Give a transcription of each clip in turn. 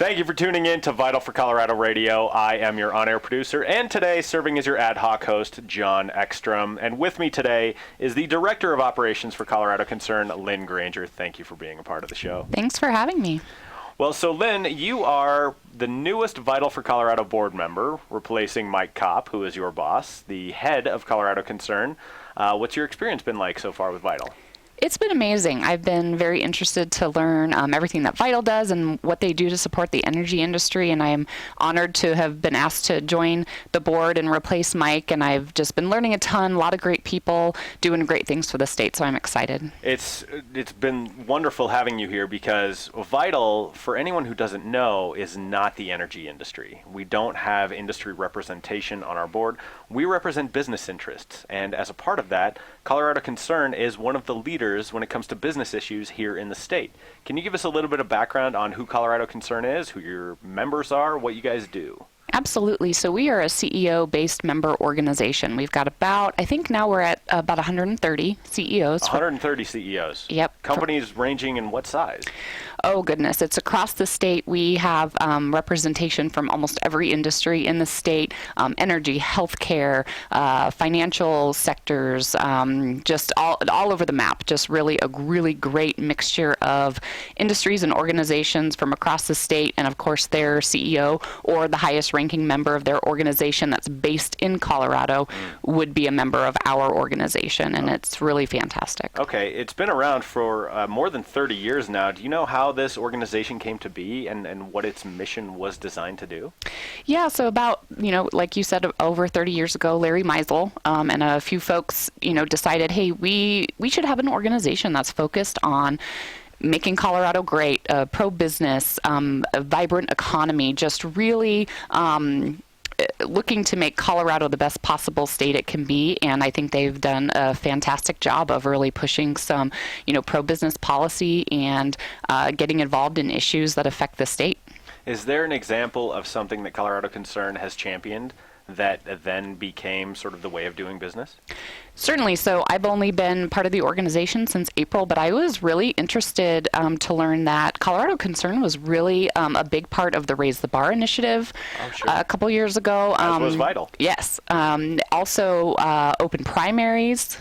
Thank you for tuning in to Vital for Colorado Radio. I am your on-air producer, and today serving as your ad hoc host, Jon Ekstrom. And with me today is the Director of Operations for Colorado Concern, Lynn Granger. Thank you for being a part of the show. Thanks for having me. Well, so Lynn, you are the newest Vital for Colorado board member, replacing Mike Kopp, who is your boss, the head of Colorado Concern. What's your experience been like so far with Vital? It's been amazing. I've been very interested to learn everything that Vital does and what they do to support the energy industry, and I am honored to have been asked to join the board and replace Mike, and I've just been learning a ton, a lot of great people doing great things for the state, so I'm excited. It's been wonderful having you here because Vital, for anyone who doesn't know, is not the energy industry. We don't have industry representation on our board. We represent business interests, and as a part of that, Colorado Concern is one of the leaders when it comes to business issues here in the state. Can you give us a little bit of background on who Colorado Concern is, who your members are, what you guys do? Absolutely. So we are a CEO-based member organization. We've got I think now we're at about 130 CEOs. 130 CEOs. Yep. Companies ranging in what size? Oh, goodness. It's across the state. We have representation from almost every industry in the state, energy, healthcare, financial sectors, just all over the map. Just really a really great mixture of industries and organizations from across the state, and of course their CEO or the highest ranking member of their organization that's based in Colorado would be a member of our organization, and it's really fantastic. Okay, it's been around for more than 30 years now. Do you know how this organization came to be and what its mission was designed to do? Yeah, so about, like you said, over 30 years ago, Larry Meisel and a few folks, decided, hey, we should have an organization that's focused on making Colorado great, pro-business, a vibrant economy, just really looking to make Colorado the best possible state it can be, and I think they've done a fantastic job of really pushing some, pro-business policy and getting involved in issues that affect the state. Is there an example of something that Colorado Concern has championed that then became sort of the way of doing business? Certainly. So I've only been part of the organization since April, but I was really interested to learn that Colorado Concern was really a big part of the Raise the Bar initiative a couple years ago. As was Vital. Yes. Also open primaries.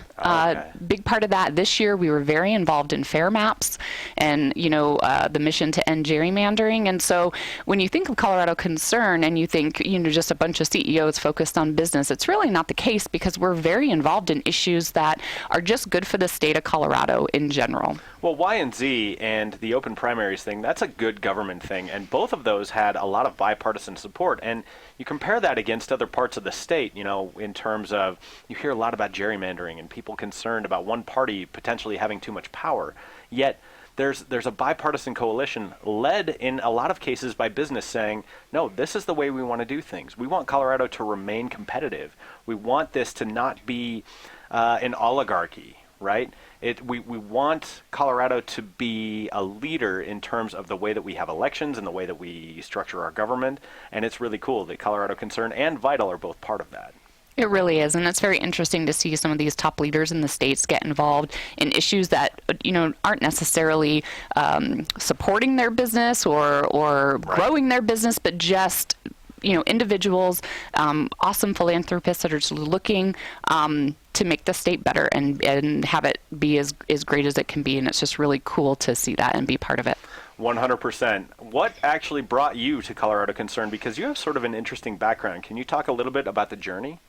Big part of that. This year we were very involved in fair maps and, the mission to end gerrymandering. And so when you think of Colorado Concern and you think, just a bunch of CEOs focused on business, it's really not the case because we're very involved in issues that are just good for the state of Colorado in general. Well, Y&Z and the open primaries thing, that's a good government thing, and both of those had a lot of bipartisan support. And you compare that against other parts of the state, in terms of, you hear a lot about gerrymandering and people concerned about one party potentially having too much power. Yet there's a bipartisan coalition led in a lot of cases by business saying, no, this is the way we want to do things. We want Colorado to remain competitive. We want this to not be an oligarchy, right? We want Colorado to be a leader in terms of the way that we have elections and the way that we structure our government, and it's really cool that Colorado Concern and Vital are both part of that. It really is, and it's very interesting to see some of these top leaders in the states get involved in issues that, aren't necessarily supporting their business or growing their business, but just individuals, awesome philanthropists that are just looking to make the state better and have it be as great as it can be. And it's just really cool to see that and be part of it. 100%. What actually brought you to Colorado Concern? Because you have sort of an interesting background. Can you talk a little bit about the journey?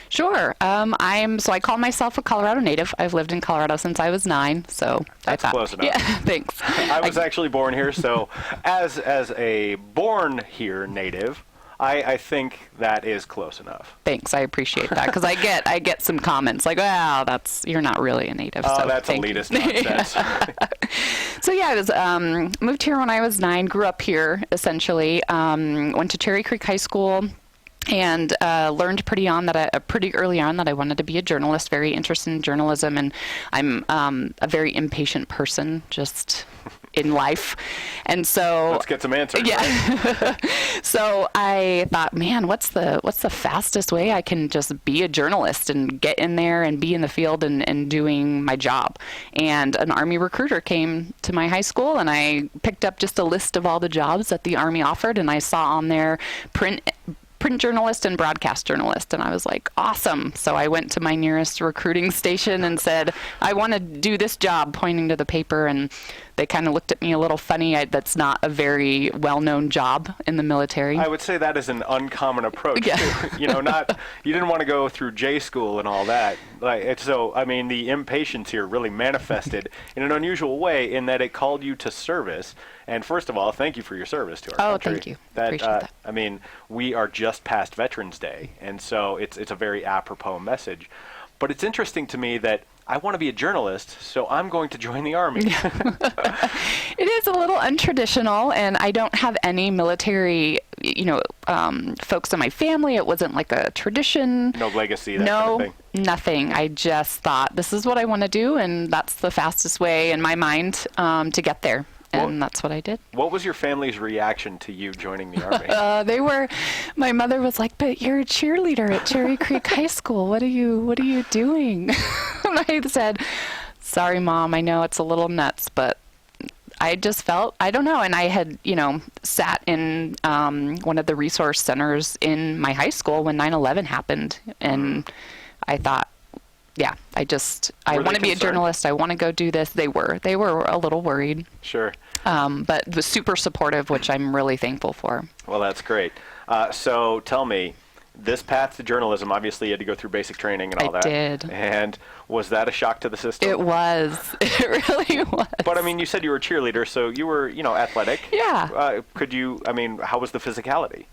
Sure. I call myself a Colorado native. I've lived in Colorado since I was 9, so that's close enough. Yeah, thanks. I was actually born here, so as a born here native, I think that is close enough. Thanks, I appreciate that because I get some comments like, "Wow, you're not really a native." Oh, so that's elitist nonsense. So yeah, I was moved here when I was 9. Grew up here essentially. Went to Cherry Creek High School. and learned pretty early on that I wanted to be a journalist, very interested in journalism, and I'm a very impatient person, just in life. And so let's get some answers. Yeah. Right? So I thought, man, what's the fastest way I can just be a journalist and get in there and be in the field and doing my job? And an Army recruiter came to my high school, and I picked up just a list of all the jobs that the Army offered, and I saw on there print journalist and broadcast journalist, and I was like, awesome. So I went to my nearest recruiting station and said, I want to do this job, pointing to the paper, and they kind of looked at me a little funny. That's not a very well-known job in the military. I would say that is an uncommon approach. Yeah. Too. You didn't want to go through J school and all that. So I mean, the impatience here really manifested in an unusual way in that it called you to service. And first of all, thank you for your service to our country. Oh, thank you. Appreciate that. I mean, we are just past Veterans Day, and so it's a very apropos message. But it's interesting to me that I want to be a journalist, so I'm going to join the Army. It is a little untraditional, and I don't have any military, folks in my family. It wasn't like a tradition. No legacy, that kind of thing. Nothing. I just thought, this is what I want to do, and that's the fastest way in my mind to get there. And that's what I did. What was your family's reaction to you joining the Army? My mother was like, but you're a cheerleader at Cherry Creek High School. What are you doing? And I said, sorry, Mom, I know it's a little nuts, but I just felt, I don't know. And I had, sat in one of the resource centers in my high school when 9/11 happened. And I thought, yeah, I want to be a journalist. I want to go do this. They were a little worried. Sure. But was super supportive, which I'm really thankful for. Well, that's great. So tell me, this path to journalism, obviously you had to go through basic training and all that. I did. And was that a shock to the system? It was. It really was. But I mean, you said you were a cheerleader, so you were, athletic. Yeah. How was the physicality?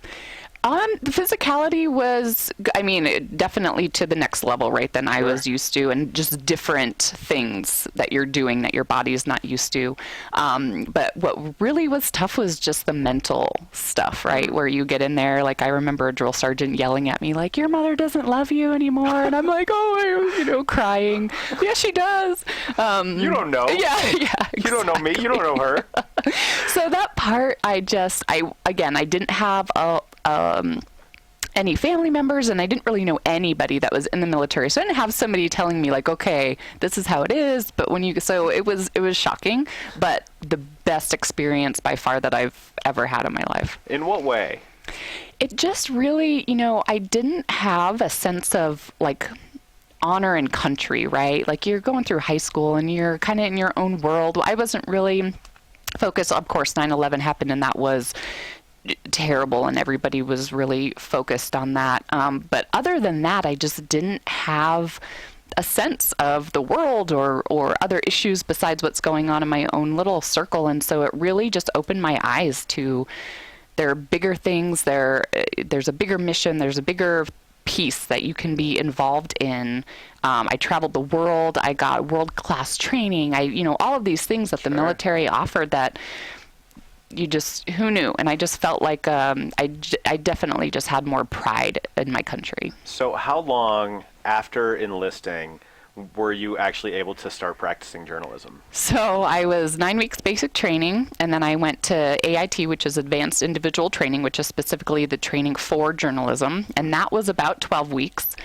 The physicality was, definitely to the next level, right, than I was used to, and just different things that you're doing that your body is not used to. But what really was tough was just the mental stuff, right, where you get in there. Like, I remember a drill sergeant yelling at me, like, your mother doesn't love you anymore. And I'm like, crying. Yeah, she does. You don't know. Yeah. Exactly. You don't know me. You don't know her. So that part, I didn't have any family members, and I didn't really know anybody that was in the military. So I didn't have somebody telling me, like, okay, this is how it is. But so it was shocking, but the best experience by far that I've ever had in my life. In what way? It just really, I didn't have a sense of, like, honor and country, right? Like, you're going through high school and you're kind of in your own world. I wasn't really focused. Of course, 9/11 happened, and that was terrible, and everybody was really focused on that. But other than that, I just didn't have a sense of the world or other issues besides what's going on in my own little circle. And so it really just opened my eyes to, there are bigger things, there's a bigger mission, there's a bigger piece that you can be involved in. I traveled the world, I got world-class training, all of these things that the military offered that who knew? And I just felt like I definitely just had more pride in my country. So how long after enlisting were you actually able to start practicing journalism? So I was 9 weeks basic training, and then I went to AIT, which is Advanced Individual Training, which is specifically the training for journalism, and that was about 12 weeks.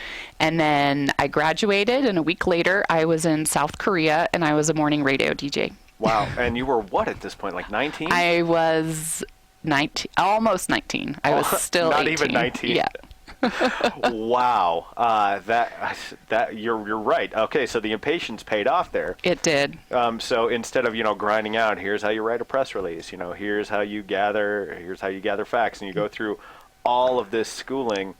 And then I graduated, and a week later I was in South Korea, and I was a morning radio DJ. Wow. And you were what at this point, like 19? I was 19, almost 19. I was still not 18. Even 19. Yeah. Wow. That you're right. Okay, so the impatience paid off there. It did. So instead of grinding out, here's how you write a press release. Here's how you gather facts, and you go through all of this schooling.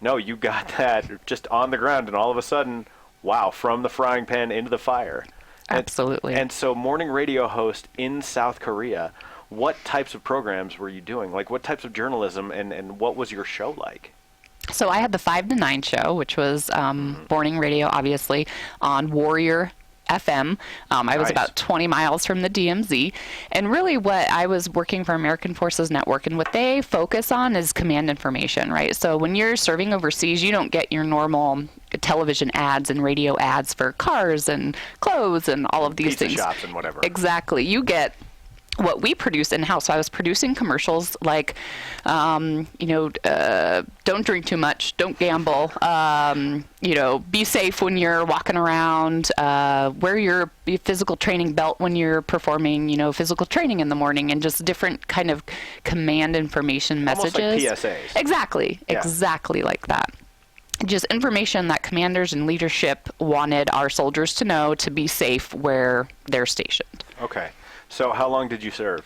No, you got that just on the ground, and all of a sudden, wow, from the frying pan into the fire. Absolutely. And so morning radio host in South Korea, what types of programs were you doing? Like, what types of journalism, and what was your show like? So I had the 5 to 9 show, which was morning radio, obviously, on Warrior FM. I was Nice. about 20 miles from the DMZ. And really what I was working for American Forces Network, and what they focus on is command information, right? So when you're serving overseas, you don't get your normal television ads and radio ads for cars and clothes and all of these Pizza things. shops and whatever. Exactly. You get what we produce in-house. So I was producing commercials like, don't drink too much, don't gamble, be safe when you're walking around, wear your physical training belt when you're performing, physical training in the morning, and just different kind of command information messages. Almost like PSAs. Exactly. Yeah. Exactly like that. Just information that commanders and leadership wanted our soldiers to know to be safe where they're stationed. Okay. So how long did you serve?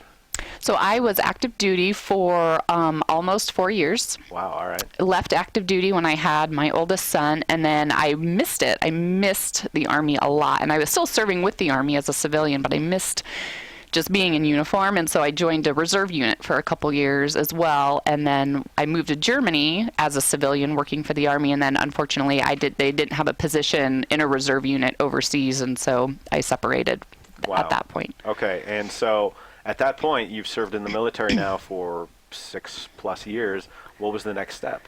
So I was active duty for almost 4 years. Wow, all right. Left active duty when I had my oldest son, and then I missed it. I missed the Army a lot, and I was still serving with the Army as a civilian, but I missed just being in uniform, and so I joined a reserve unit for a couple years as well, and then I moved to Germany as a civilian working for the Army, and then unfortunately they didn't have a position in a reserve unit overseas, and so I separated at that point. Okay, and so at that point, you've served in the military now for 6+ years. What was the next step?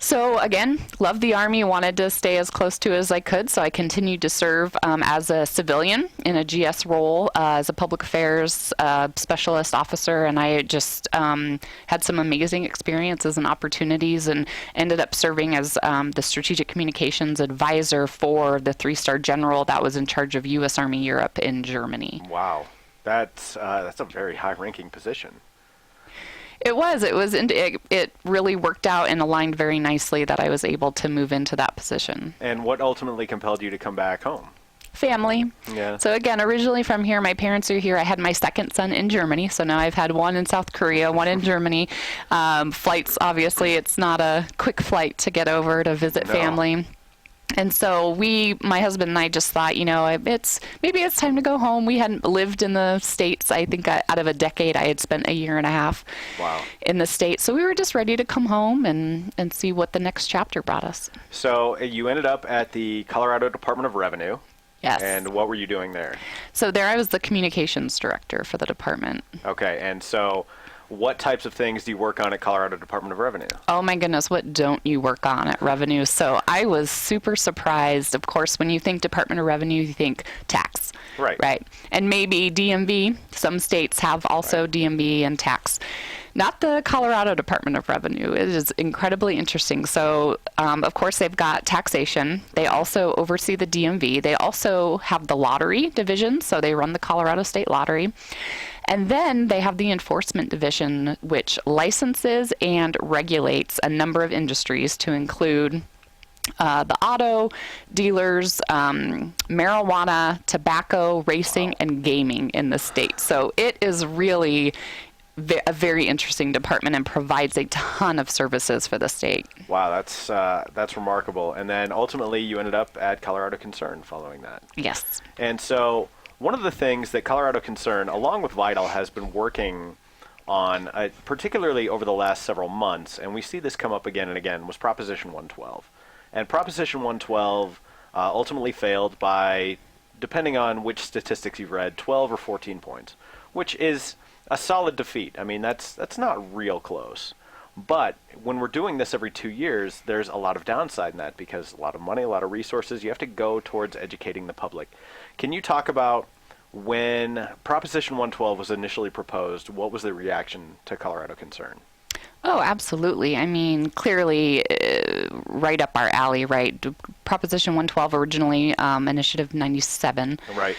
So again, loved the Army, wanted to stay as close to it as I could, so I continued to serve as a civilian in a GS role as a public affairs specialist officer, and I just had some amazing experiences and opportunities, and ended up serving as the strategic communications advisor for the 3-star general that was in charge of U.S. Army Europe in Germany. Wow, that's a very high-ranking position. It was. It really worked out and aligned very nicely that I was able to move into that position. And what ultimately compelled you to come back home? Family. Yeah. So again, originally from here, my parents are here. I had my second son in Germany, so now I've had one in South Korea, one in Germany. Flights, obviously, it's not a quick flight to get over to visit family. And so my husband and I just thought, maybe it's time to go home. We hadn't lived in the States. I think out of a decade, I had spent 1.5 years in the States. So we were just ready to come home and see what the next chapter brought us. So you ended up at the Colorado Department of Revenue. Yes. And what were you doing there? So there I was the communications director for the department. Okay, and so what types of things do you work on at Colorado Department of Revenue? Oh my goodness, what don't you work on at Revenue? So I was super surprised. Of course, when you think Department of Revenue, you think tax. Right. And maybe DMV. Some states have also DMV and tax. Not the Colorado Department of Revenue. It is incredibly interesting. So, of course, they've got taxation. They also oversee the DMV. They also have the lottery division, so they run the Colorado State Lottery. And then they have the enforcement division, which licenses and regulates a number of industries to include the auto dealers, marijuana, tobacco, racing, and gaming in the state. So it is really a very interesting department and provides a ton of services for the state. Wow, that's remarkable. And then ultimately you ended up at Colorado Concern following that. Yes. And so one of the things that Colorado Concern, along with Vital, has been working on, particularly over the last several months, and we see this come up again and again, was Proposition 112. And Proposition 112 ultimately failed by, depending on which statistics you've read, 12 or 14 points, which is a solid defeat. I mean, that's not real close. But when we're doing this every 2 years, there's a lot of downside in that because a lot of money, a lot of resources, you have to go towards educating the public. Can you talk about when Proposition 112 was initially proposed, what was the reaction to Colorado Concern? Oh, absolutely. I mean, clearly right up our alley, right? Proposition 112 originally, Initiative 97. Right.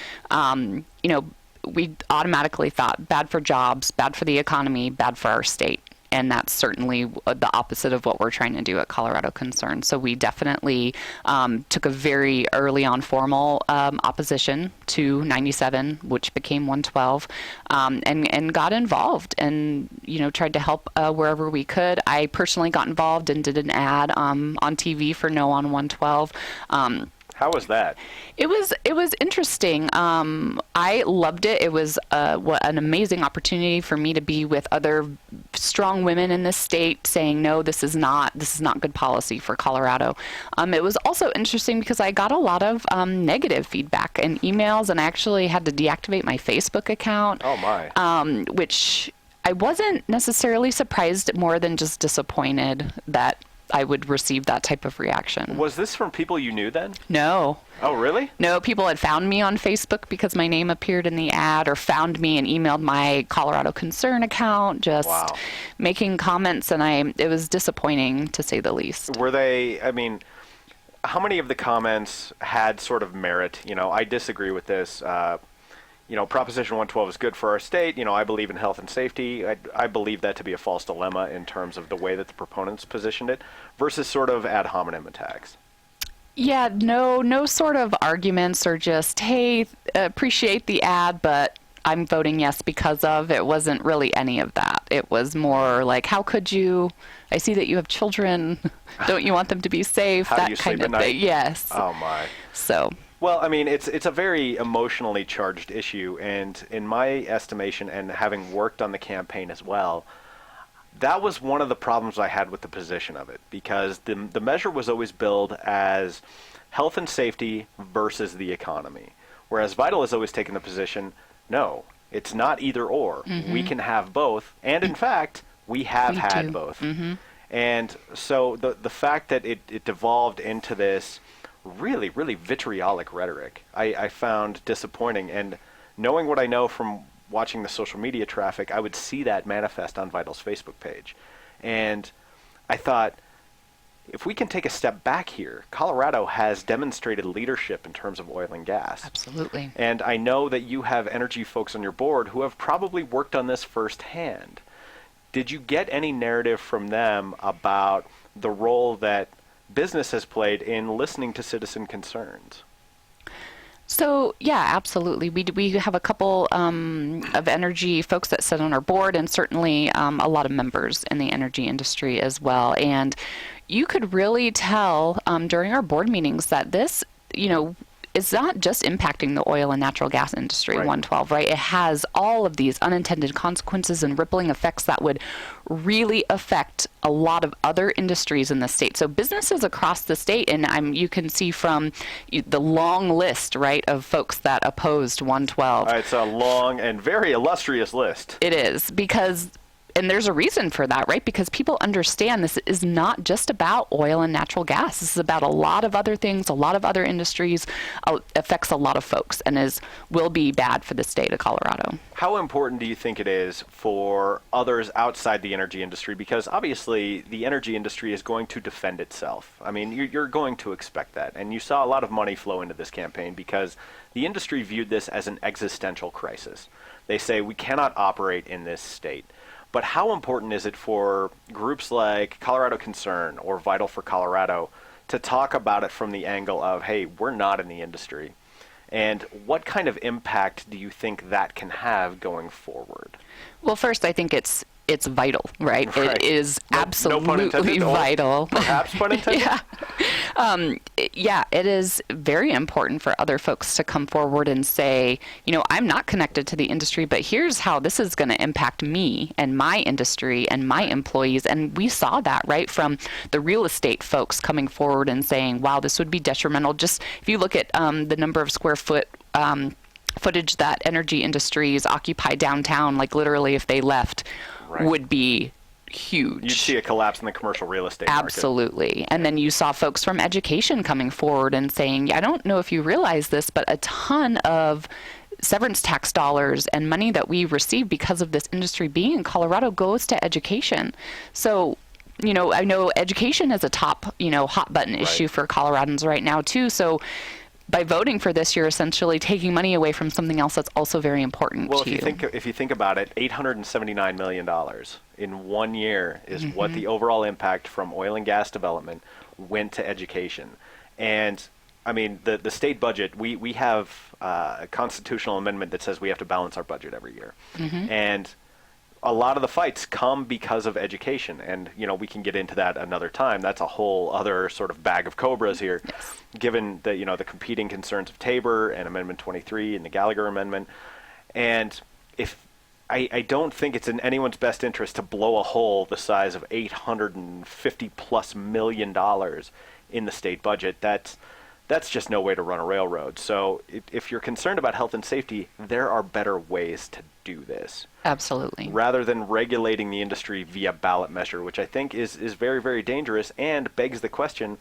We automatically thought bad for jobs, bad for the economy, bad for our state. And that's certainly the opposite of what we're trying to do at Colorado Concern. So we definitely took a very early on formal opposition to 97, which became 112, and got involved and, tried to help wherever we could. I personally got involved and did an ad on TV for No on 112. How was that? It was interesting. I loved it. It was what an amazing opportunity for me to be with other strong women in this state, saying no, this is not good policy for Colorado. It was also interesting because I got a lot of negative feedback and emails, and I actually had to deactivate my Facebook account. Oh my! Which I wasn't necessarily surprised, more than just disappointed that I would receive that type of reaction. Was this from people you knew then? No. Oh, really? No, people had found me on Facebook because my name appeared in the ad, or found me and emailed my Colorado Concern account, just Wow. making comments, and it was disappointing, to say the least. Were they, I mean, how many of the comments had sort of merit? You know, I disagree with this. You know, Proposition 112 is good for our state. You know, I believe in health and safety. I believe that to be a false dilemma in terms of the way that the proponents positioned it, versus sort of ad hominem attacks. Yeah, no sort of arguments, or just, hey, appreciate the ad, but I'm voting yes because of. It wasn't really any of that. It was more like, how could you? I see that you have children. Don't you want them to be safe? How that do you kind sleep of at night? thing. Yes. Oh my. So. Well, I mean, it's a very emotionally charged issue, and in my estimation, and having worked on the campaign as well, that was one of the problems I had with the position of it, because the measure was always billed as health and safety versus the economy, whereas Vital has always taken the position, no, it's not either or. Mm-hmm. We can have both, and in fact, we have Me had too. both. Mm-hmm. And so the fact that it devolved into this really, really vitriolic rhetoric, I found disappointing. And knowing what I know from watching the social media traffic, I would see that manifest on Vital's Facebook page. And I thought, if we can take a step back here, Colorado has demonstrated leadership in terms of oil and gas. Absolutely. And I know that you have energy folks on your board who have probably worked on this firsthand. Did you get any narrative from them about the role that business has played in listening to citizen concerns? So, yeah, absolutely. We have a couple of energy folks that sit on our board, and certainly a lot of members in the energy industry as well. And you could really tell during our board meetings that this, is not just impacting the oil and natural gas industry, Right. 112, right? It has all of these unintended consequences and rippling effects that would really affect a lot of other industries in the state. So businesses across the state, and you can see from the long list, right, of folks that opposed 112. It's a long and very illustrious list. It is, because, and there's a reason for that, right? Because people understand this is not just about oil and natural gas. This is about a lot of other things, a lot of other industries, affects a lot of folks, and will be bad for the state of Colorado. How important do you think it is for others outside the energy industry? Because obviously the energy industry is going to defend itself. I mean, you're going to expect that. And you saw a lot of money flow into this campaign because the industry viewed this as an existential crisis. They say we cannot operate in this state. But how important is it for groups like Colorado Concern or Vital for Colorado to talk about it from the angle of, hey, we're not in the industry? And what kind of impact do you think that can have going forward? Well, first, I think it's vital, right? Right. It is No pun absolutely intended, or vital. Perhaps pun intended? Yeah, it is very important for other folks to come forward and say, I'm not connected to the industry, but here's how this is going to impact me and my industry and my employees. And we saw that, right, from the real estate folks coming forward and saying, wow, this would be detrimental. Just if you look at the number of square footage that energy industries occupy downtown, like literally if they left, Right. would be huge. You'd see a collapse in the commercial real estate market. Absolutely. And then you saw folks from education coming forward and saying, I don't know if you realize this, but a ton of severance tax dollars and money that we receive because of this industry being in Colorado goes to education. So, I know education is a top, hot button issue for Coloradans right now too. So by voting for this, you're essentially taking money away from something else that's also very important Well, to you. if you think about it, $879 million in 1 year is what the overall impact from oil and gas development went to education. And I mean, the state budget, we have a constitutional amendment that says we have to balance our budget every year. And a lot of the fights come because of education, and we can get into that another time. That's a whole other sort of bag of cobras here, Yes. given the the competing concerns of Tabor and Amendment 23 and the Gallagher Amendment. And if I don't think it's in anyone's best interest to blow a hole the size of $850+ million in the state budget. That's just no way to run a railroad. So if you're concerned about health and safety, there are better ways to do this. Absolutely. Rather than regulating the industry via ballot measure, which I think is very, very dangerous and begs the question,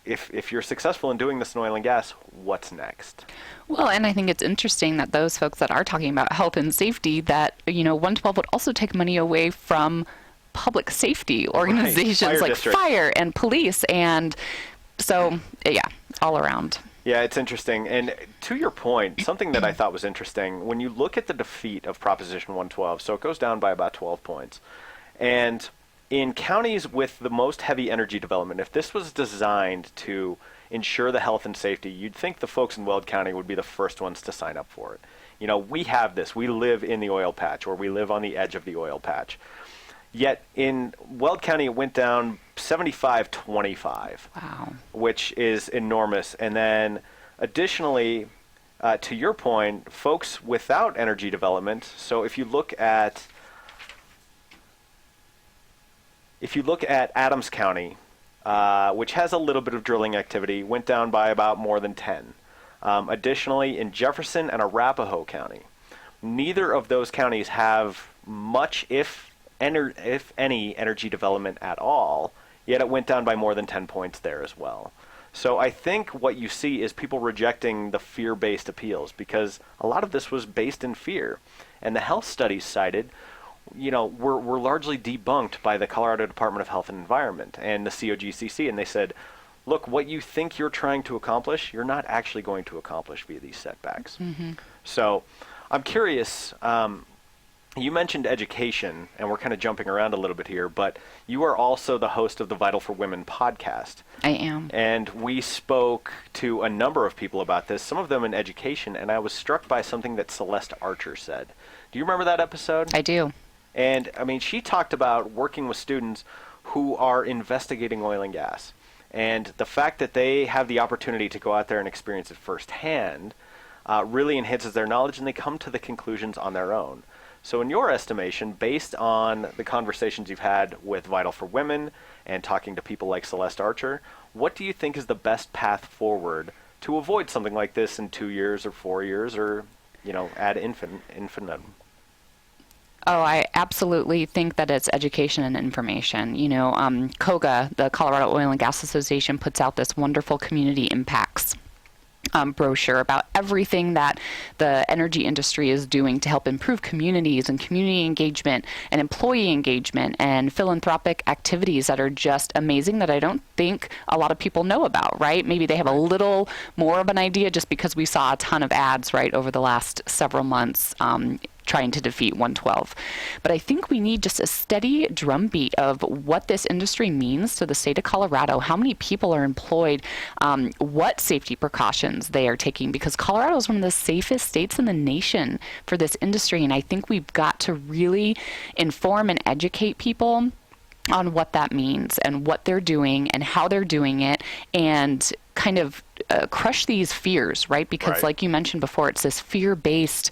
if you're successful in doing this in oil and gas, what's next? Well, and I think it's interesting that those folks that are talking about health and safety, that, 112 would also take money away from public safety organizations Fire like districts. fire and police. And so, yeah, all around. Yeah, it's interesting. And to your point, something that I thought was interesting, when you look at the defeat of Proposition 112, so it goes down by about 12 points. And in counties with the most heavy energy development, if this was designed to ensure the health and safety, you'd think the folks in Weld County would be the first ones to sign up for it. We have this. We live in the oil patch, or we live on the edge of the oil patch. Yet in Weld County, it went down 75-25, Wow. which is enormous. And then additionally, to your point, folks without energy development, so if you look at Adams County, which has a little bit of drilling activity, went down by about more than 10. Additionally, in Jefferson and Arapahoe County, neither of those counties have much, if any, energy development at all, yet it went down by more than 10 points there as well. So I think what you see is people rejecting the fear-based appeals, because a lot of this was based in fear. And the health studies cited were largely debunked by the Colorado Department of Health and Environment and the COGCC, and they said, look, what you think you're trying to accomplish, you're not actually going to accomplish via these setbacks. Mm-hmm. So I'm curious, you mentioned education, and we're kind of jumping around a little bit here, but you are also the host of the Vital for Women podcast. I am. And we spoke to a number of people about this, some of them in education, and I was struck by something that Celeste Archer said. Do you remember that episode? I do. And, she talked about working with students who are investigating oil and gas. And the fact that they have the opportunity to go out there and experience it firsthand really enhances their knowledge, and they come to the conclusions on their own. So in your estimation, based on the conversations you've had with Vital for Women and talking to people like Celeste Archer, what do you think is the best path forward to avoid something like this in 2 years or 4 years or, ad infinitum? Oh, I absolutely think that it's education and information. COGA, the Colorado Oil and Gas Association, puts out this wonderful community impacts brochure about everything that the energy industry is doing to help improve communities and community engagement and employee engagement and philanthropic activities that are just amazing, that I don't think a lot of people know about, right? Maybe they have a little more of an idea just because we saw a ton of ads, right, over the last several months trying to defeat 112. But I think we need just a steady drumbeat of what this industry means to the state of Colorado, how many people are employed, what safety precautions they are taking, because Colorado is one of the safest states in the nation for this industry. And I think we've got to really inform and educate people on what that means and what they're doing and how they're doing it, and kind of crush these fears, right? Because Right. like you mentioned before, it's this fear-based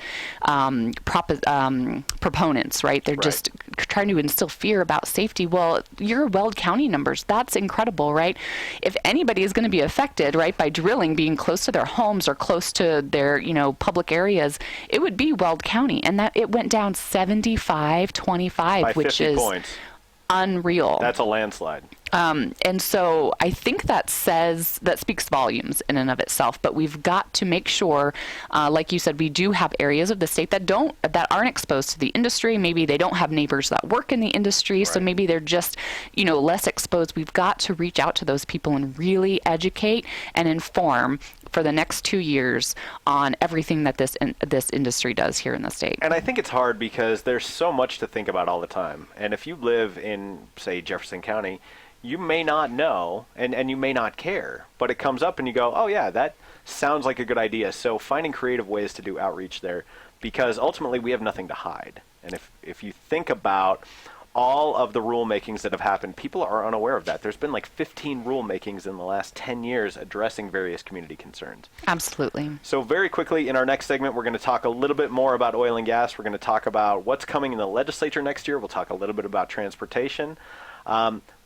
proponents, right? They're Right. just trying to instill fear about safety. Well, your Weld County numbers, that's incredible, right? If anybody is going to be affected, right, by drilling being close to their homes or close to their, public areas, it would be Weld County. And that it went down 75-25, By which 50 is points. unreal. That's a landslide. And so I think that speaks volumes in and of itself, but we've got to make sure, like you said, we do have areas of the state that aren't exposed to the industry. Maybe they don't have neighbors that work in the industry, so Right. maybe they're just, less exposed. We've got to reach out to those people and really educate and inform for the next 2 years on everything that this industry does here in the state. And I think it's hard because there's so much to think about all the time. And if you live in, say, Jefferson County, you may not know and you may not care, but it comes up and you go, oh yeah, that sounds like a good idea. So finding creative ways to do outreach there, because ultimately we have nothing to hide. And if you think about all of the rulemakings that have happened, people are unaware of that. There's been like 15 rulemakings in the last 10 years addressing various community concerns. Absolutely. So very quickly, in our next segment, we're going to talk a little bit more about oil and gas. We're going to talk about what's coming in the legislature next year. We'll talk a little bit about transportation.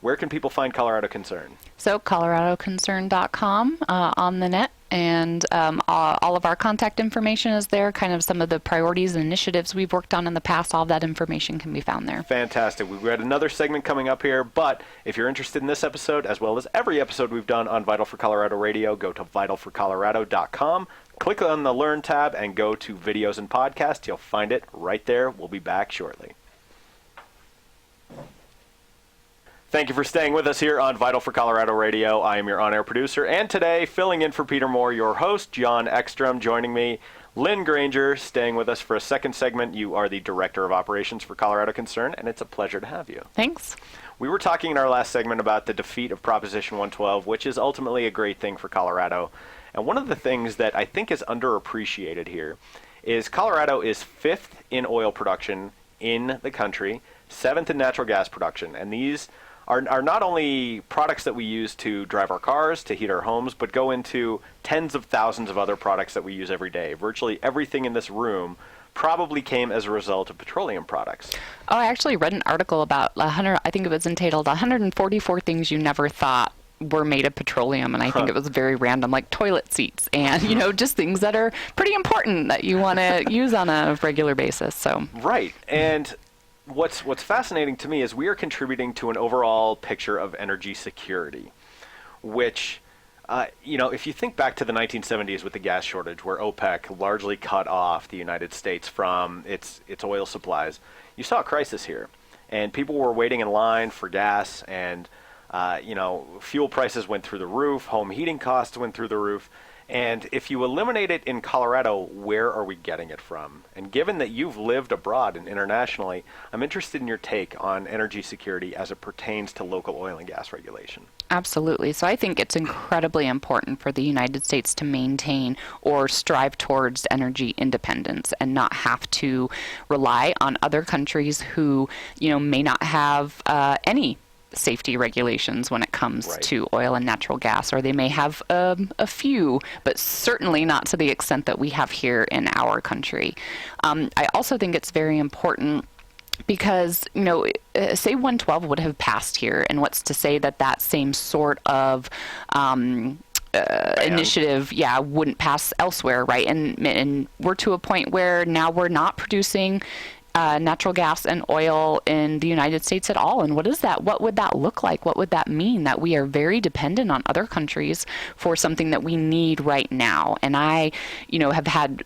Where can people find Colorado Concern? So coloradoconcern.com on the net, and all of our contact information is there, kind of some of the priorities and initiatives we've worked on in the past. All of that information can be found there. Fantastic. We've got another segment coming up here, but if you're interested in this episode, as well as every episode we've done on Vital for Colorado Radio, go to vitalforcolorado.com, click on the Learn tab, and go to Videos and Podcasts. You'll find it right there. We'll be back shortly. Thank you for staying with us here on Vital for Colorado Radio. I am your on-air producer, and today, filling in for Peter Moore, your host, Jon Ekstrom. Joining me, Lynn Granger, staying with us for a second segment. You are the Director of Operations for Colorado Concern, and it's a pleasure to have you. Thanks. We were talking in our last segment about the defeat of Proposition 112, which is ultimately a great thing for Colorado. And one of the things that I think is underappreciated here is Colorado is 5th in oil production in the country, 7th in natural gas production, and these are not only products that we use to drive our cars, to heat our homes, but go into tens of thousands of other products that we use every day. Virtually everything in this room probably came as a result of petroleum products. Oh, I actually read an article about 100, I think it was entitled 144 Things You Never Thought Were Made of Petroleum, and I think it was very random, like toilet seats and, just things that are pretty important that you want to use on a regular basis. So Right, and what's fascinating to me is we are contributing to an overall picture of energy security, which, if you think back to the 1970s with the gas shortage, where OPEC largely cut off the United States from its oil supplies, you saw a crisis here, and people were waiting in line for gas, and fuel prices went through the roof, home heating costs went through the roof. And if you eliminate it in Colorado, where are we getting it from? And given that you've lived abroad and internationally, I'm interested in your take on energy security as it pertains to local oil and gas regulation. Absolutely. So I think it's incredibly important for the United States to maintain or strive towards energy independence and not have to rely on other countries who, may not have any safety regulations when it comes to oil and natural gas, or they may have a few, but certainly not to the extent that we have here in our country. I also think it's very important because, say 112 would have passed here, and what's to say that same sort of initiative, wouldn't pass elsewhere, right? And we're to a point where now we're not producing natural gas and oil in the United States at all. And what is that? What would that look like? What would that mean? That we are very dependent on other countries for something that we need right now. And I, have had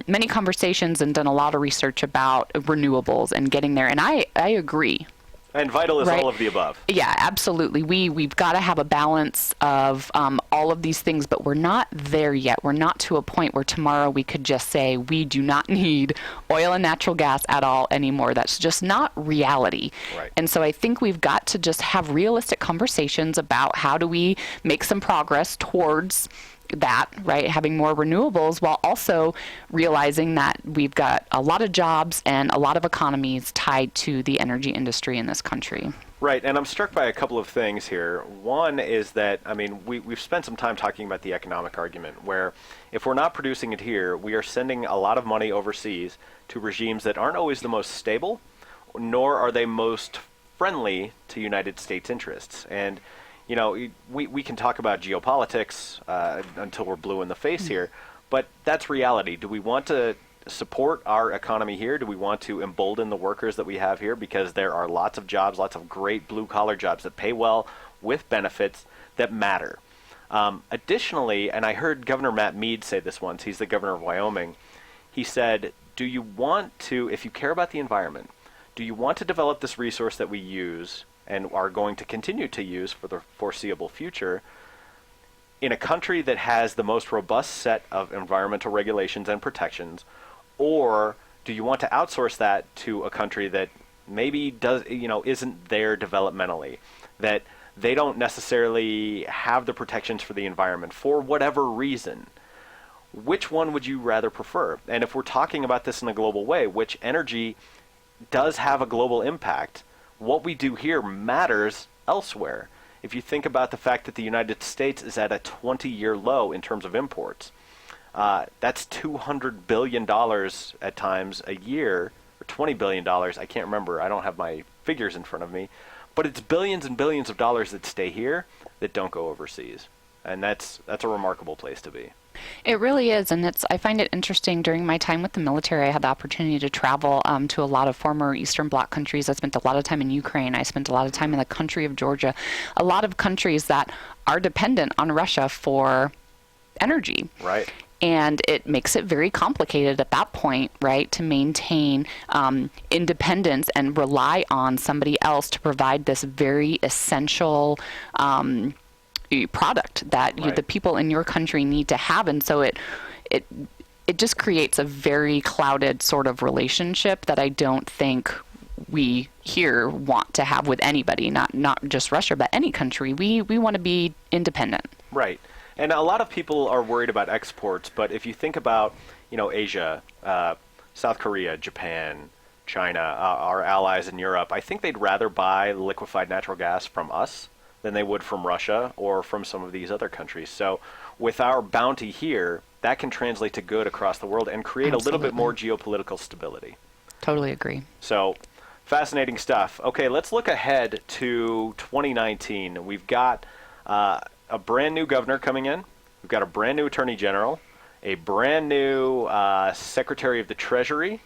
many conversations and done a lot of research about renewables and getting there. And I agree. And vital is all of the above. Yeah, absolutely. We've got to have a balance of all of these things, but we're not there yet. We're not to a point where tomorrow we could just say we do not need oil and natural gas at all anymore. That's just not reality. Right. And so I think we've got to just have realistic conversations about how do we make some progress towards that, right? Having more renewables while also realizing that we've got a lot of jobs and a lot of economies tied to the energy industry in this country. Right, and I'm struck by a couple of things here. One is that, we've spent some time talking about the economic argument, where if we're not producing it here, we are sending a lot of money overseas to regimes that aren't always the most stable, nor are they most friendly to United States interests. And we can talk about geopolitics until we're blue in the face here, but that's reality. Do we want to support our economy here? Do we want to embolden the workers that we have here? Because there are lots of jobs, lots of great blue-collar jobs that pay well with benefits that matter. Additionally, and I heard Governor Matt Mead say this once, he's the governor of Wyoming, he said, do you want to, if you care about the environment, do you want to develop this resource that we use and are going to continue to use for the foreseeable future in a country that has the most robust set of environmental regulations and protections, or do you want to outsource that to a country that maybe isn't there developmentally, that they don't necessarily have the protections for the environment for whatever reason? Which one would you rather prefer? And if we're talking about this in a global way, which energy does have a global impact. What we do here matters elsewhere. If you think about the fact that the United States is at a 20-year low in terms of imports, that's $200 billion at times a year, or $20 billion. I can't remember. I don't have my figures in front of me. But it's billions and billions of dollars that stay here that don't go overseas. And that's a remarkable place to be. It really is, and I find it interesting. During my time with the military, I had the opportunity to travel to a lot of former Eastern Bloc countries. I spent a lot of time in Ukraine. I spent a lot of time in the country of Georgia. A lot of countries that are dependent on Russia for energy. Right. And it makes it very complicated at that point, right, to maintain independence and rely on somebody else to provide this very essential product that Right. the people in your country need to have. And so it just creates a very clouded sort of relationship that I don't think we here want to have with anybody, not just Russia, but any country. We want to be independent. Right. And a lot of people are worried about exports, but if you think about, Asia, South Korea, Japan, China, our allies in Europe, I think they'd rather buy liquefied natural gas from us than they would from Russia or from some of these other countries. So with our bounty here, that can translate to good across the world and create a little bit more geopolitical stability. Totally agree. So fascinating stuff. Okay, let's look ahead to 2019. We've got a brand new governor coming in. We've got a brand new attorney general, a brand new secretary of the Treasury,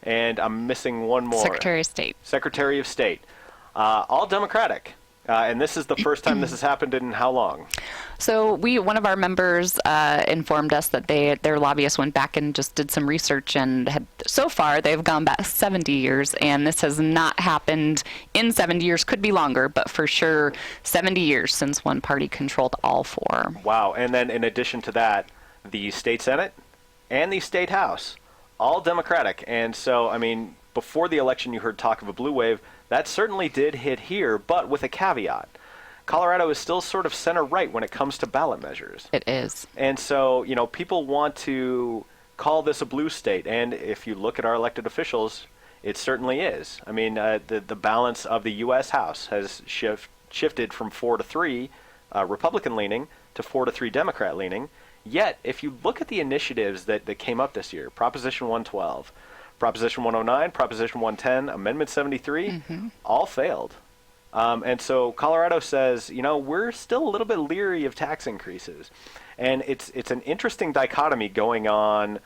and I'm missing one more. Secretary of State. Secretary of State. All Democratic. And this is the first time this has happened in how long? So one of our members informed us that their lobbyists went back and just did some research, and so far they've gone back 70 years, and this has not happened in 70 years. Could be longer, but for sure 70 years since one party controlled all four. Wow. And then in addition to that, the state Senate and the state House, all Democratic. And so, before the election you heard talk of a blue wave. That certainly did hit here, but with a caveat. Colorado is still sort of center-right when it comes to ballot measures. It is. And so, people want to call this a blue state, and if you look at our elected officials, it certainly is. The balance of the U.S. House has shifted from 4-3 Republican-leaning to 4-3 Democrat-leaning. Yet, if you look at the initiatives that came up this year, Proposition 112, Proposition 109, Proposition 110, Amendment 73, all failed. And so Colorado says, we're still a little bit leery of tax increases. And it's an interesting dichotomy going on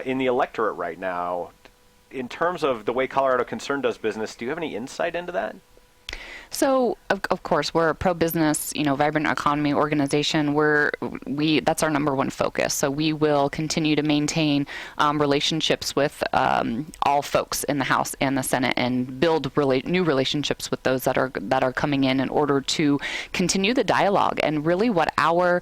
in the electorate right now. In terms of the way Colorado Concerned does business, do you have any insight into that? So, of course, we're a pro-business, vibrant economy organization. That's our number one focus. So we will continue to maintain relationships with all folks in the House and the Senate, and build new relationships with those that are coming in order to continue the dialogue. And really, what our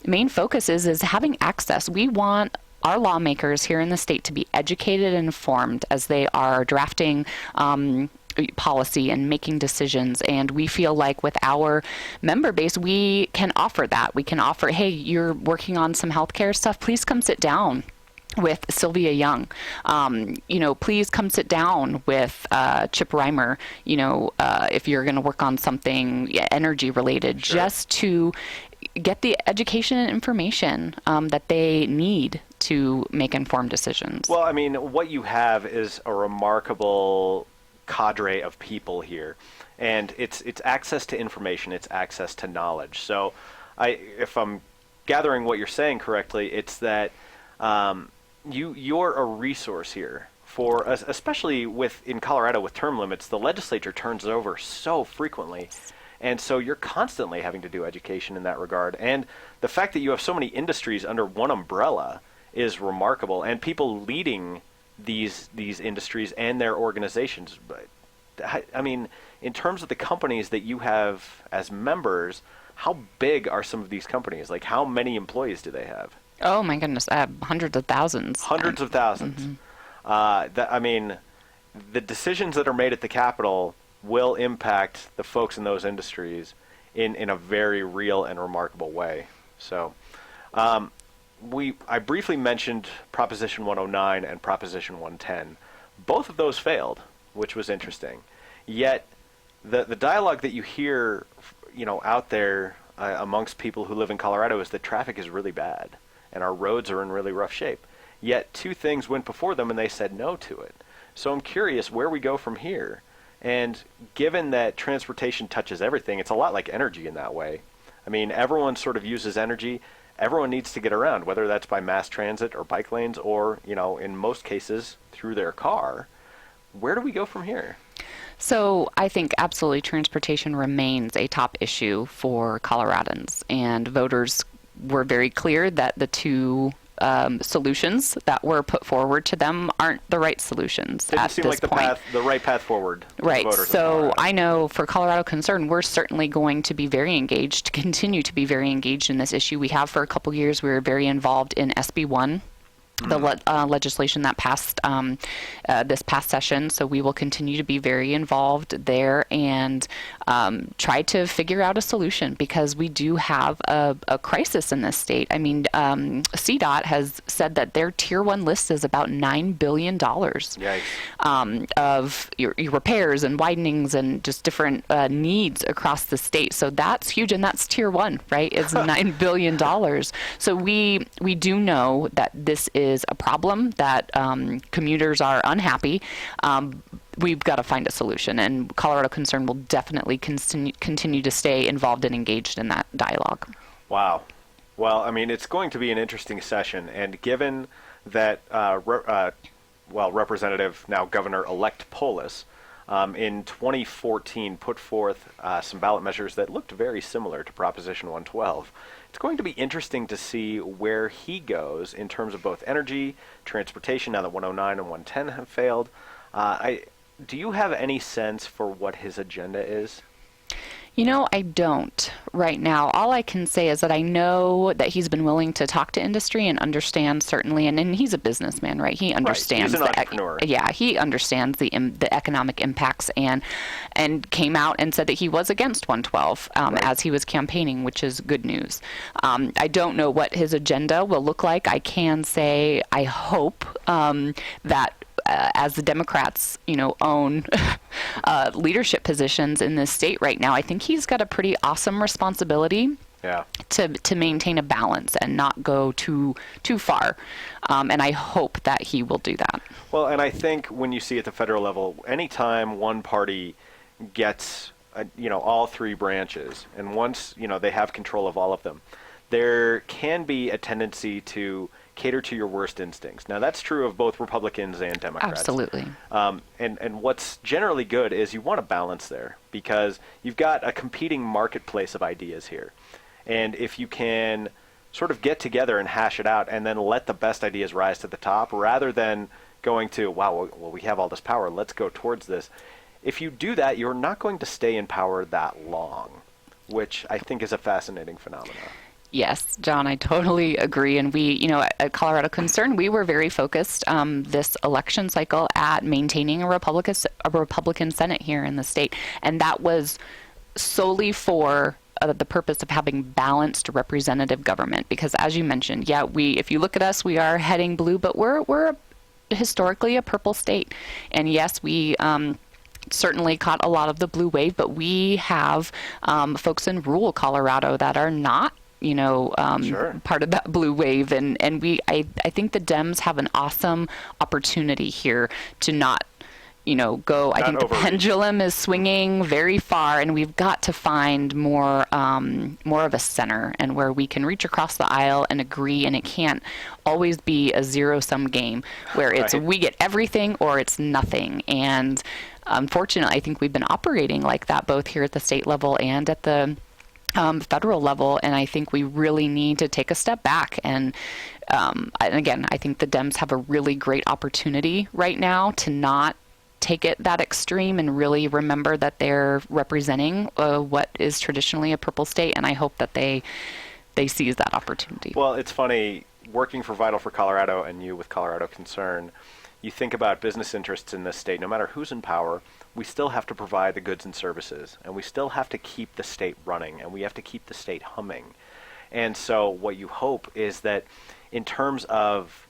main focus is having access. We want our lawmakers here in the state to be educated and informed as they are drafting policy and making decisions. And we feel like with our member base, we can offer that. We can offer, hey, you're working on some healthcare stuff, please come sit down with Sylvia Young. Please come sit down with Chip Reimer, if you're going to work on something energy related, Sure. Just to get the education and information that they need to make informed decisions. Well, what you have is a remarkable cadre of people here, and it's access to information, it's access to knowledge. So if I'm gathering what you're saying correctly, it's that you're a resource here for, especially in Colorado with term limits, the legislature turns it over so frequently, and so you're constantly having to do education in that regard. And the fact that you have so many industries under one umbrella is remarkable, and people leading these industries and their organizations. But in terms of the companies that you have as members, how big are some of these companies? Like, how many employees do they have? Oh my goodness, hundreds of thousands. Hundreds of thousands. The decisions that are made at the Capitol will impact the folks in those industries in a very real and remarkable way. So, I briefly mentioned Proposition 109 and Proposition 110. Both of those failed. which was interesting. Yet, the dialogue that you hear, out there amongst people who live in Colorado is that traffic is really bad, and our roads are in really rough shape. Yet, two things went before them, and they said no to it. So I'm curious where we go from here. And given that transportation touches everything, it's a lot like energy in that way. I mean, everyone sort of uses energy. Everyone needs to get around, whether that's by mass transit or bike lanes or, in most cases, through their car. Where do we go from here? So I think absolutely transportation remains a top issue for Coloradans, and voters were very clear that the two solutions that were put forward to them aren't the right solutions Didn't at seem this like point. the right path forward. To Right. voters in So Colorado. I know for Colorado Concern, we're certainly going to be very engaged, continue to be very engaged in this issue. We have for a couple years. We were very involved in SB 1. The legislation that passed this past session. So we will continue to be very involved there and try to figure out a solution, because we do have a crisis in this state. I mean, CDOT has said that their Tier 1 list is about $9 billion of your repairs and widenings and just different needs across the state. So that's huge, and that's Tier 1, right? It's $9 billion. So we do know that this is a problem, that commuters are unhappy. We've got to find a solution, and Colorado Concern will definitely continue to stay involved and engaged in that dialogue. Wow. Well, I mean, it's going to be an interesting session, and given that, Representative, now Governor-elect Polis, in 2014 put forth some ballot measures that looked very similar to Proposition 112. It's going to be interesting to see where he goes in terms of both energy, transportation, now that 109 and 110 have failed. Do you have any sense for what his agenda is? I don't right now. All I can say is that I know that he's been willing to talk to industry and understand, certainly, and he's a businessman, right? He understands. Right. He's an entrepreneur. He understands the economic impacts, and came out and said that he was against 112 as he was campaigning, which is good news. I don't know what his agenda will look like. I can say I hope that as the Democrats, own leadership positions in this state right now, I think he's got a pretty awesome responsibility to maintain a balance and not go too far. And I hope that he will do that. Well, and I think when you see at the federal level, anytime one party gets, all three branches, and once, they have control of all of them, there can be a tendency to cater to your worst instincts. Now, that's true of both Republicans and Democrats. Absolutely. And what's generally good is you want a balance there, because you've got a competing marketplace of ideas here. And if you can sort of get together and hash it out and then let the best ideas rise to the top, rather than going to, wow, well, we have all this power, let's go towards this. If you do that, you're not going to stay in power that long, which I think is a fascinating phenomenon. Yes, John, I totally agree. And we, at Colorado Concern, we were very focused this election cycle at maintaining a Republican Senate here in the state. And that was solely for the purpose of having balanced representative government. Because as you mentioned, if you look at us, we are heading blue, but we're historically a purple state. And yes, we certainly caught a lot of the blue wave, but we have folks in rural Colorado that are not part of that blue wave. And I think the Dems have an awesome opportunity here to not go. I think the pendulum is swinging very far, and we've got to find more of a center, and where we can reach across the aisle and agree, and it can't always be a zero-sum game where it's we get everything or it's nothing. And unfortunately, I think we've been operating like that both here at the state level and at the federal level, and I think we really need to take a step back. And again, I think the Dems have a really great opportunity right now to not take it that extreme and really remember that they're representing what is traditionally a purple state, and I hope that they seize that opportunity. Well, it's funny, working for Vital for Colorado and you with Colorado Concern, you think about business interests in this state, no matter who's in power, we still have to provide the goods and services, and we still have to keep the state running, and we have to keep the state humming. And so what you hope is that in terms of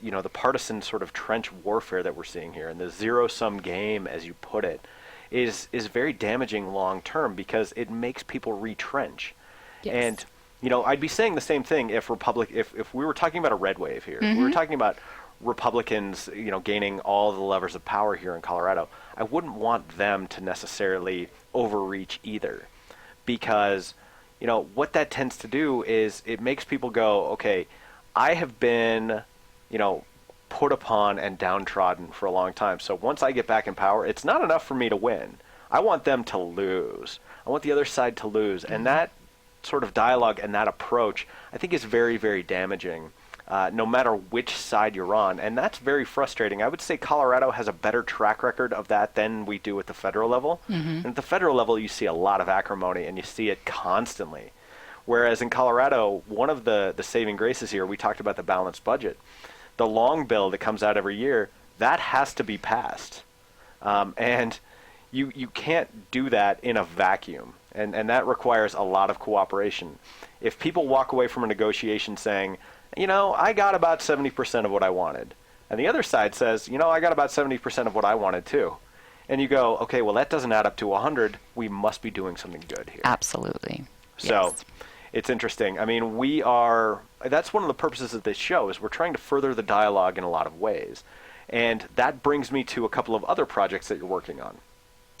the partisan sort of trench warfare that we're seeing here and the zero-sum game, as you put it, is very damaging long term because it makes people retrench. Yes. And I'd be saying the same thing if we were talking about a red wave here. If we were talking about Republicans, gaining all the levers of power here in Colorado, I wouldn't want them to necessarily overreach either, because what that tends to do is it makes people go, okay, I have been, put upon and downtrodden for a long time. So once I get back in power, it's not enough for me to win. I want them to lose. I want the other side to lose. And that sort of dialogue and that approach, I think, is very, very damaging, no matter which side you're on. And that's very frustrating. I would say Colorado has a better track record of that than we do at the federal level. And at the federal level, you see a lot of acrimony, and you see it constantly. Whereas in Colorado, one of the saving graces here, we talked about the balanced budget. The long bill that comes out every year, that has to be passed. And you can't do that in a vacuum. And that requires a lot of cooperation. If people walk away from a negotiation saying, I got about 70% of what I wanted, and the other side says, I got about 70% of what I wanted too, and you go, okay, well, that doesn't add up to 100. We must be doing something good here. Absolutely. So Yes. it's interesting. I mean, that's one of the purposes of this show, is we're trying to further the dialogue in a lot of ways. And that brings me to a couple of other projects that you're working on.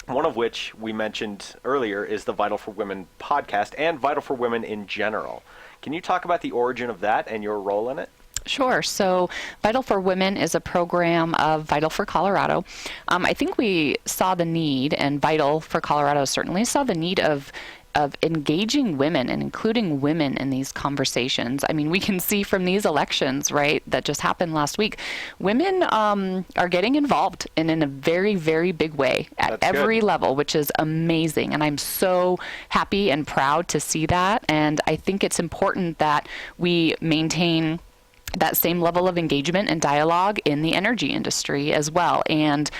One of which we mentioned earlier is the Vital for Women podcast and Vital for Women in general. Can you talk about the origin of that and your role in it? Sure. So Vital for Women is a program of Vital for Colorado. I think we saw the need, and Vital for Colorado certainly saw the need of engaging women and including women in these conversations. I mean, we can see from these elections, right, that just happened last week, women are getting involved in a very, very big way at every level, which is amazing. And I'm so happy and proud to see that. And I think it's important that we maintain that same level of engagement and dialogue in the energy industry as well, and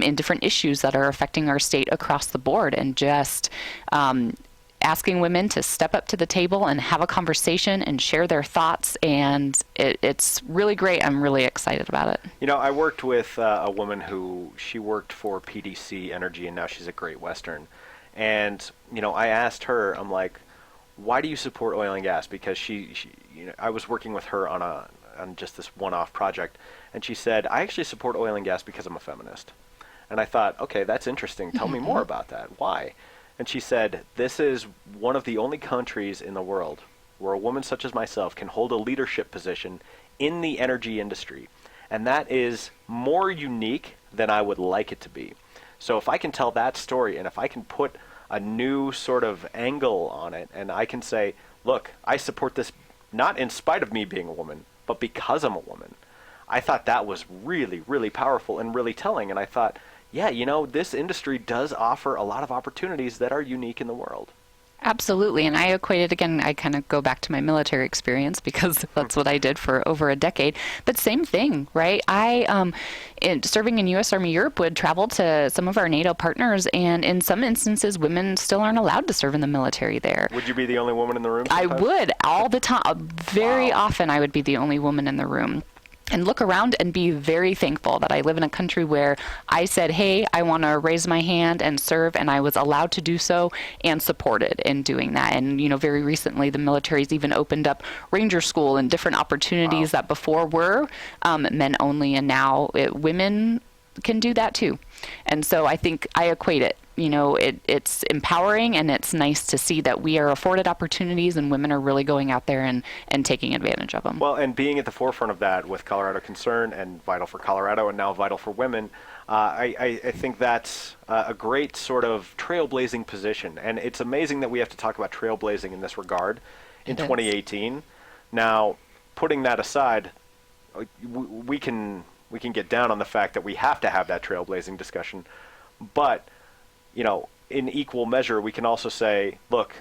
in different issues that are affecting our state across the board, and just asking women to step up to the table and have a conversation and share their thoughts, and it's really great. I'm really excited about it. I worked with a woman who, she worked for PDC Energy, and now she's at Great Western. And, I asked her, I'm like, why do you support oil and gas? Because she I was working with her on just this one-off project, and she said, I actually support oil and gas because I'm a feminist. And I thought, okay, that's interesting. Tell me more about that. Why? And she said, this is one of the only countries in the world where a woman such as myself can hold a leadership position in the energy industry. And that is more unique than I would like it to be. So if I can tell that story, and if I can put a new sort of angle on it, and I can say, look, I support this not in spite of me being a woman, but because I'm a woman. I thought that was really, really powerful and really telling. And I thought, yeah, this industry does offer a lot of opportunities that are unique in the world. Absolutely. And I equate it again, I kind of go back to my military experience because that's what I did for over a decade. But same thing, right? I, serving in U.S. Army Europe, would travel to some of our NATO partners, and in some instances, women still aren't allowed to serve in the military there. Would you be the only woman in the room sometimes? I would, all the time. Very often I would be the only woman in the room. And look around and be very thankful that I live in a country where I said, hey, I want to raise my hand and serve, and I was allowed to do so and supported in doing that. And, very recently the military's even opened up Ranger School and different opportunities that before were men only, and now women can do that too. And so I think I equate it. It's empowering, and it's nice to see that we are afforded opportunities and women are really going out there and taking advantage of them. Well, and being at the forefront of that with Colorado Concern and Vital for Colorado and now Vital for Women, I think that's a great sort of trailblazing position. And it's amazing that we have to talk about trailblazing in this regard in 2018. Now, putting that aside, we can get down on the fact that we have to have that trailblazing discussion, but in equal measure, we can also say, look,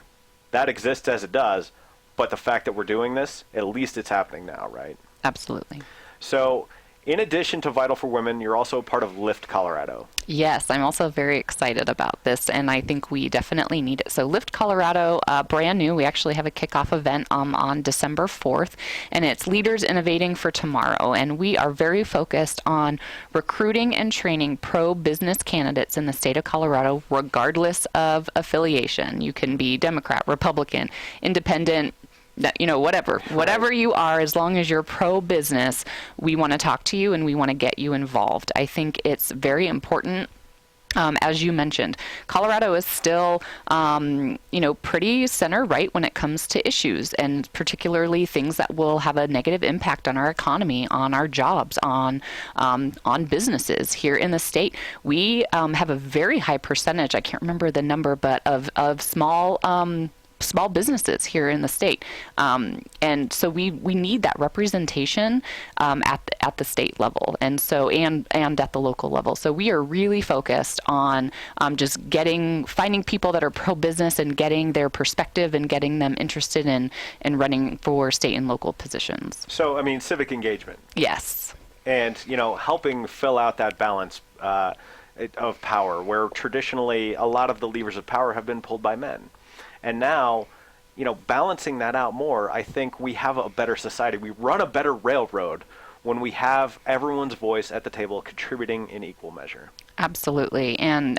that exists as it does, but the fact that we're doing this, at least it's happening now, right? Absolutely. So In addition to Vital for Women, you're also part of Lift Colorado. Yes, I'm also very excited about this, and I think we definitely need it. So Lift Colorado, brand new. We actually have a kickoff event on December 4th, and it's Leaders Innovating for Tomorrow. And we are very focused on recruiting and training pro-business candidates in the state of Colorado, regardless of affiliation. You can be Democrat, Republican, Independent, whatever you are, as long as you're pro-business, we want to talk to you and we want to get you involved. I think it's very important. As you mentioned, Colorado is still, pretty center right when it comes to issues, and particularly things that will have a negative impact on our economy, on our jobs, on businesses here in the state. We have a very high percentage, I can't remember the number, but of small businesses here in the state, and so we need that representation at the state level, and at the local level. So we are really focused on just finding people that are pro-business and getting their perspective and getting them interested in running for state and local positions. So, I mean, civic engagement. Yes. And, helping fill out that balance of power, where traditionally a lot of the levers of power have been pulled by men. And now, balancing that out more, I think we have a better society. We run a better railroad when we have everyone's voice at the table contributing in equal measure. Absolutely. And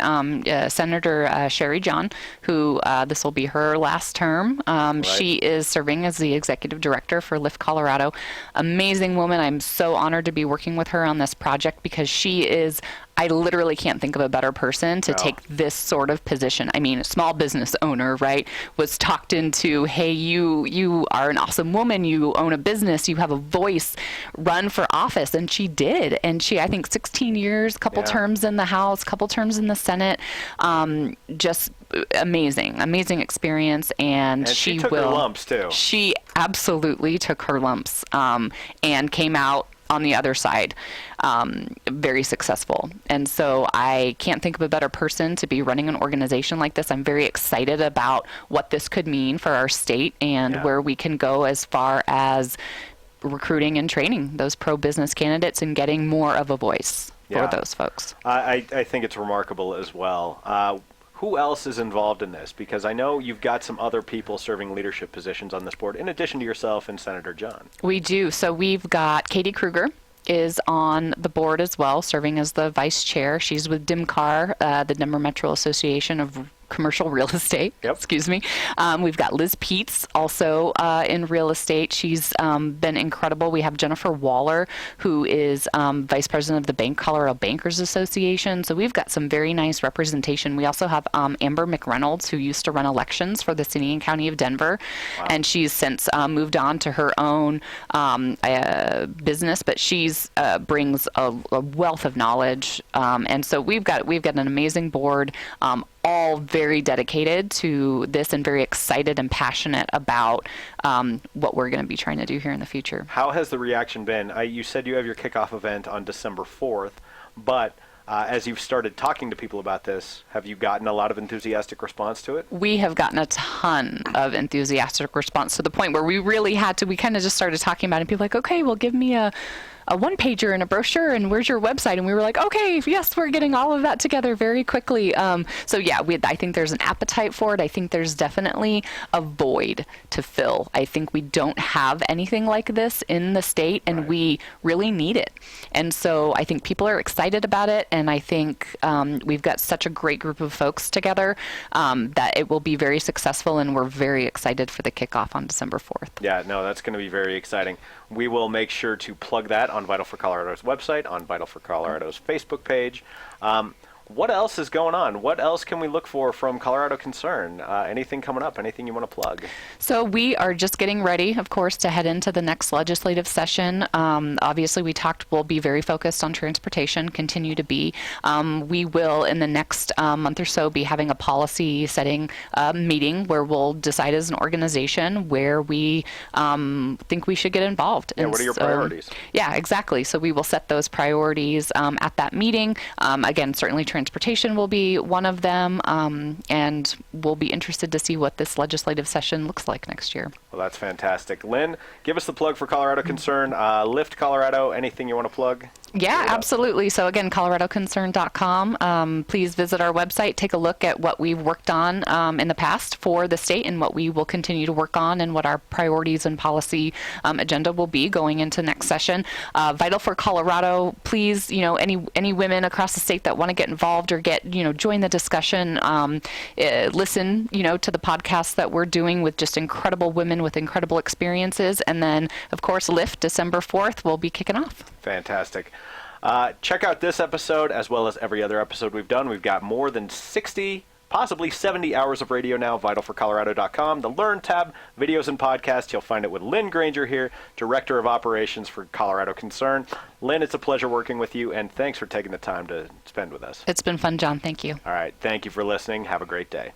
Senator Sherry John, who this will be her last term, Right. She is serving as the executive director for Lift Colorado. Amazing woman. I'm so honored to be working with her on this project because I literally can't think of a better person to take this sort of position. I mean, a small business owner, right, was talked into, hey, you are an awesome woman, you own a business, you have a voice, run for office. And she did. And I think 16 years, couple terms in the House, couple terms in the Senate, just amazing experience. And she took her lumps too. She absolutely took her lumps and came out on the other side very successful. And so I can't think of a better person to be running an organization like this. I'm very excited about what this could mean for our state and where we can go as far as recruiting and training those pro-business candidates and getting more of a voice for those folks. I think it's remarkable as well. Who else is involved in this? Because I know you've got some other people serving leadership positions on this board, in addition to yourself and Senator John. We do. So we've got Katie Kruger is on the board as well, serving as the vice chair. She's with DMCAR, the Denver Metro Association of Commercial Real Estate. Yep. Excuse me. We've got Liz Peets also in real estate. She's been incredible. We have Jennifer Waller, who is vice president of the Colorado Bankers Association. So we've got some very nice representation. We also have Amber McReynolds, who used to run elections for the city and county of Denver, and she's since moved on to her own business. But she's brings a wealth of knowledge, and so we've got an amazing board. All very dedicated to this and very excited and passionate about what we're going to be trying to do here in the future. How has the reaction been? You said you have your kickoff event on December 4th, but as you've started talking to people about this, have you gotten a lot of enthusiastic response to it? We have gotten a ton of enthusiastic response to the point where we kind of just started talking about it, and people were like, okay, well, give me a one-pager and a brochure, and where's your website? And we were like, okay, yes, we're getting all of that together very quickly. I think there's an appetite for it. I think there's definitely a void to fill. I think we don't have anything like this in the state, and we really need it. And so I think people are excited about it, and I think we've got such a great group of folks together that it will be very successful, and we're very excited for the kickoff on December 4th. Yeah, no, that's going to be very exciting. We will make sure to plug that on Vital for Colorado's website, on Vital for Colorado's Facebook page. What else is going on? What else can we look for from Colorado Concern? Anything coming up? Anything you want to plug? So we are just getting ready, of course, to head into the next legislative session. Obviously, we'll be very focused on transportation, continue to be. We will, in the next month or so, be having a policy setting meeting where we'll decide as an organization where we think we should get involved. Yeah, what are your priorities? Yeah, exactly. So we will set those priorities at that meeting. Again, certainly transportation will be one of them, and we'll be interested to see what this legislative session looks like next year. Well, that's fantastic. Lynn, give us the plug for Colorado Concern. Lift Colorado, anything you want to plug? Yeah, absolutely. So again, coloradoconcern.com. Please visit our website, take a look at what we've worked on in the past for the state and what we will continue to work on and what our priorities and policy agenda will be going into next session. Vital for Colorado, please, any women across the state that want to get involved or join the discussion, listen, to the podcasts that we're doing with just incredible women with incredible experiences. And then, of course, Lift December 4th will be kicking off. Fantastic. Check out this episode as well as every other episode we've done. We've got more than 60, possibly 70 hours of radio now, vitalforcolorado.com. The Learn tab, videos and podcasts. You'll find it with Lynn Granger here, Director of Operations for Colorado Concern. Lynn, it's a pleasure working with you, and thanks for taking the time to spend with us. It's been fun, John. Thank you. All right. Thank you for listening. Have a great day.